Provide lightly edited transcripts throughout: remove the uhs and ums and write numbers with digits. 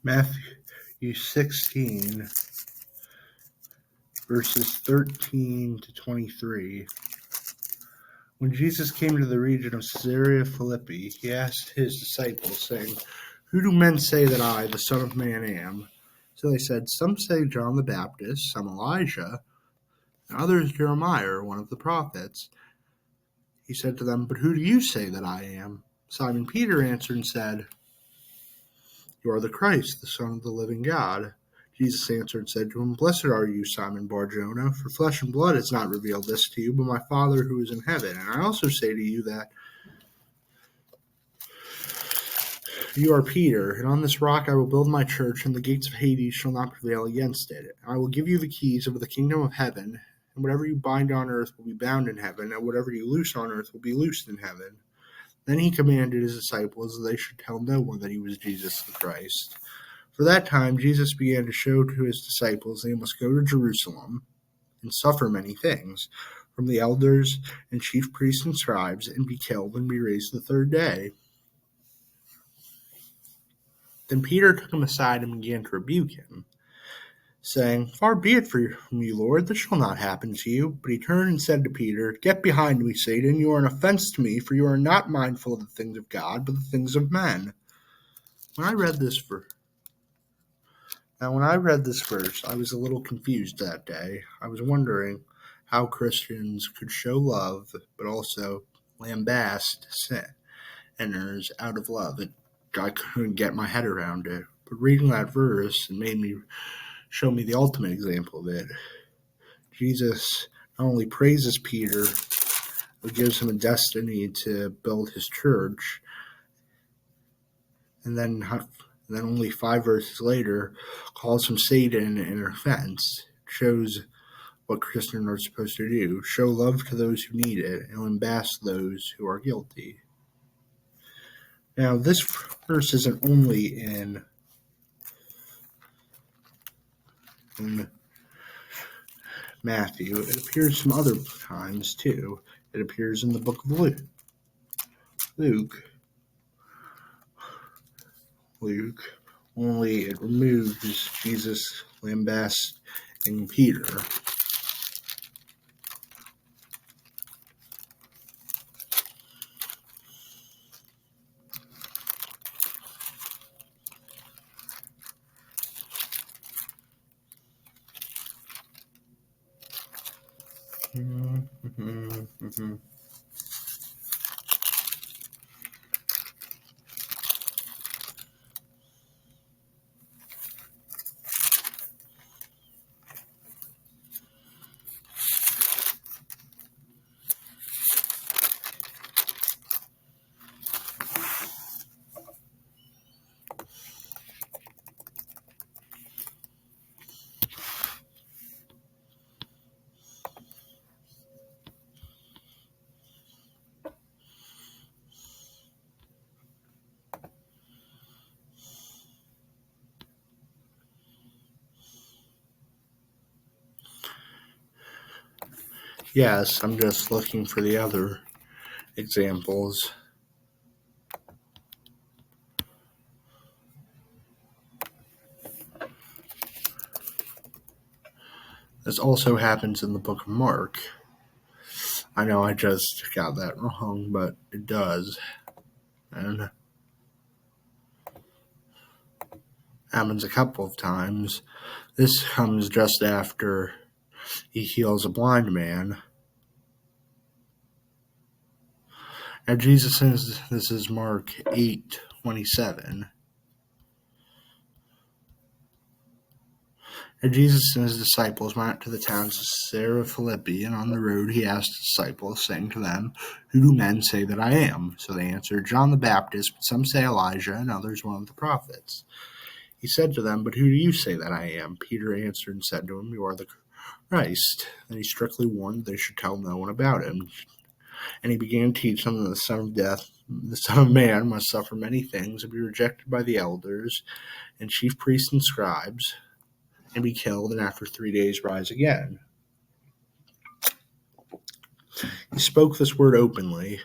Matthew 16, verses 13 to 23. When Jesus came to the region of Caesarea Philippi, he asked his disciples, saying, "Who do men say that I, the Son of Man, am?" So they said, "Some say John the Baptist, some Elijah, and others Jeremiah or one of the prophets." He said to them, "But who do you say that I am?" Simon Peter answered and said, "You are the Christ, the Son of the living God." Jesus answered and said to him, "Blessed are you, Simon Bar-Jonah, for flesh and blood has not revealed this to you, but my Father who is in heaven. And I also say to you that you are Peter, and on this rock I will build my church, and the gates of Hades shall not prevail against it. I will give you the keys of the kingdom of heaven, and whatever you bind on earth will be bound in heaven, and whatever you loose on earth will be loosed in heaven." Then he commanded his disciples that they should tell no one that he was Jesus the Christ. For that time Jesus began to show to his disciples they must go to Jerusalem and suffer many things from the elders and chief priests and scribes, and be killed and be raised the third day. Then Peter took him aside and began to rebuke him, saying, "Far be it from you, Lord, this shall not happen to you." But he turned and said to Peter, "Get behind me, Satan, you are an offense to me, for you are not mindful of the things of God, but the things of men." When I read this verse, I was a little confused that day. I was wondering how Christians could show love, but also lambast sinners out of love. I couldn't get my head around it. But reading that verse, it made me show me the ultimate example of it. Jesus not only praises Peter, but gives him a destiny to build his church. And then only 5 verses later, calls him Satan and an offense. Shows what Christians are supposed to do. Show love to those who need it, and lambast those who are guilty. Now, this verse isn't only in Matthew. It appears some other times, too. It appears in the book of Luke. Only it removes Jesus lambasting Peter. Yes, I'm just looking for the other examples. This also happens in the book of Mark. I know I just got that wrong, but it does. And happens a couple of times. This comes just after he heals a blind man. Now Jesus says, this is Mark 8:27. And Jesus and his disciples went out to the towns of Caesarea Philippi, and on the road he asked his disciples, saying to them, "Who do men say that I am?" So they answered, "John the Baptist, but some say Elijah, and others one of the prophets." He said to them, "But who do you say that I am?" Peter answered and said to him, "You are the Christ." Then he strictly warned they should tell no one about him. And he began to teach them that the Son of Man must suffer many things and be rejected by the elders and chief priests and scribes, and be killed, and after 3 days rise again. He spoke this word openly,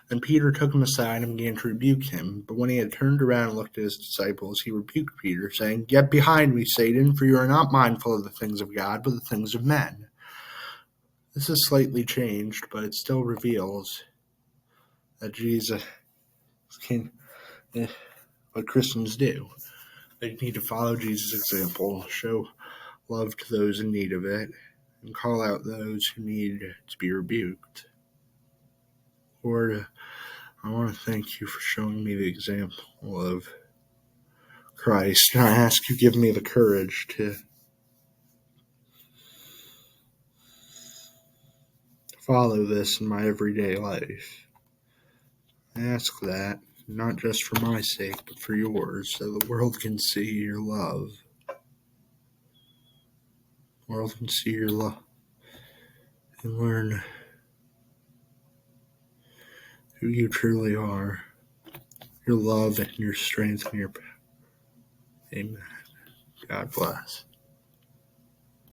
Then Peter took him aside and began to rebuke him. But when he had turned around and looked at his disciples, he rebuked Peter, saying, "Get behind me, Satan, for you are not mindful of the things of God, but the things of men." This is slightly changed, but it still reveals that Jesus can, what Christians do. They need to follow Jesus' example, show love to those in need of it, and call out those who need to be rebuked. Lord, I want to thank you for showing me the example of Christ, and I ask you give me the courage to follow this in my everyday life. I ask that, not just for my sake, but for yours, so the world can see your love. The world can see your love and learn who you truly are, your love and your strength and your power. Amen. God bless.